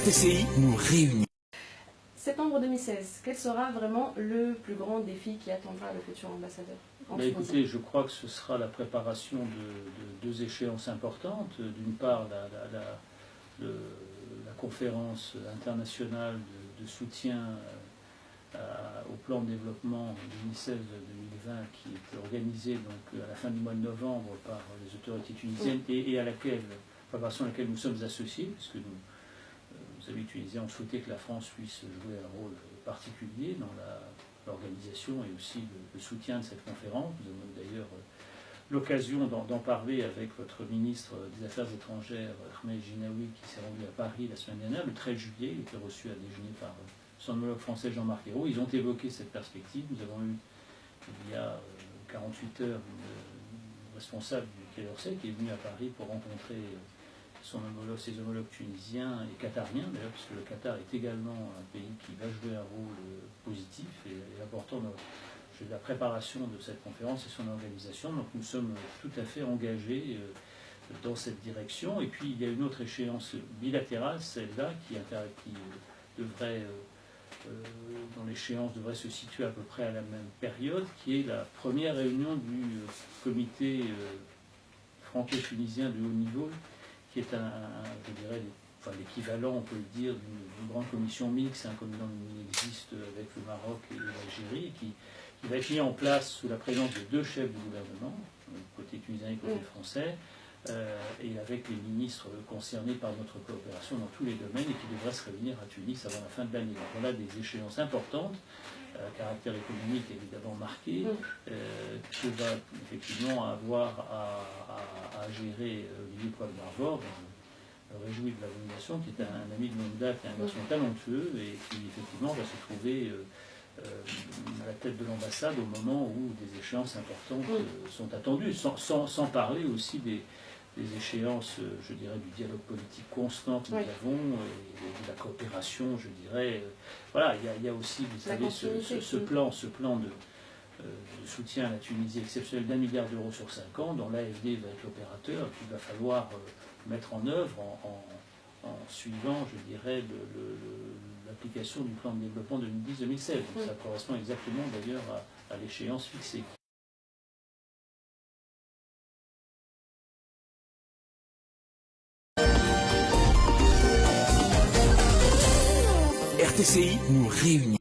RTCI nous réunit. Septembre 2016, quel sera vraiment le plus grand défi qui attendra le futur ambassadeur en Tunisie? Écoutez, je crois que ce sera la préparation de deux échéances importantes. D'une part, la conférence internationale de soutien au plan de développement 2016-2020 qui est organisée donc, à la fin du mois de novembre par les autorités tunisiennes et à laquelle, préparation à laquelle nous sommes associés, puisque nos amis tunisiens ont souhaité que la France puisse jouer un rôle particulier dans l'organisation et aussi le soutien de cette conférence. Nous avons d'ailleurs l'occasion d'en parler avec votre ministre des Affaires étrangères, Ahmed Jinaoui, qui s'est rendu à Paris la semaine dernière, le 13 juillet. Il était reçu à déjeuner par son homologue français Jean-Marc Ayrault. Ils ont évoqué cette perspective. Nous avons eu, il y a 48 heures, une responsable du Quai d'Orsay qui est venue à Paris pour rencontrer ses homologues tunisiens et qatariens, d'ailleurs, puisque le Qatar est également un pays qui va jouer un rôle positif et important dans la préparation de cette conférence et son organisation. Donc nous sommes tout à fait engagés dans cette direction. Et puis il y a une autre échéance bilatérale, celle-là, qui devrait, dont l'échéance devrait se situer à peu près à la même période, qui est la première réunion du comité franco-tunisien de haut niveau, qui est je dirais, l'équivalent, on peut le dire, d'une grande commission mixte, comme il existe avec le Maroc et l'Algérie, qui va être mis en place sous la présence de deux chefs du gouvernement, côté tunisien et côté français, et avec les ministres concernés par notre coopération dans tous les domaines et qui devraient se réunir à Tunis avant la fin de l'année. Donc on a des échéances importantes, à caractère économique évidemment marqué, que va effectivement avoir à gérer Olivier Poivre-Marvor. Je me réjouis de la nomination, qui est un ami de longue date et un garçon talentueux et qui effectivement va se trouver à la tête de l'ambassade au moment où des échéances importantes sont attendues, sans parler aussi des échéances, je dirais, du dialogue politique constant que nous avons et de la coopération, je dirais. Voilà, il y a aussi, vous savez, ce plan de soutien à la Tunisie exceptionnel d'1 milliard d'euros sur 5 ans, dont l'AFD va être l'opérateur, qu'il va falloir mettre en œuvre en suivant, je dirais, l'application du plan de développement 2010-2016. Donc ça correspond exactement d'ailleurs à l'échéance fixée. RTCI nous réunit.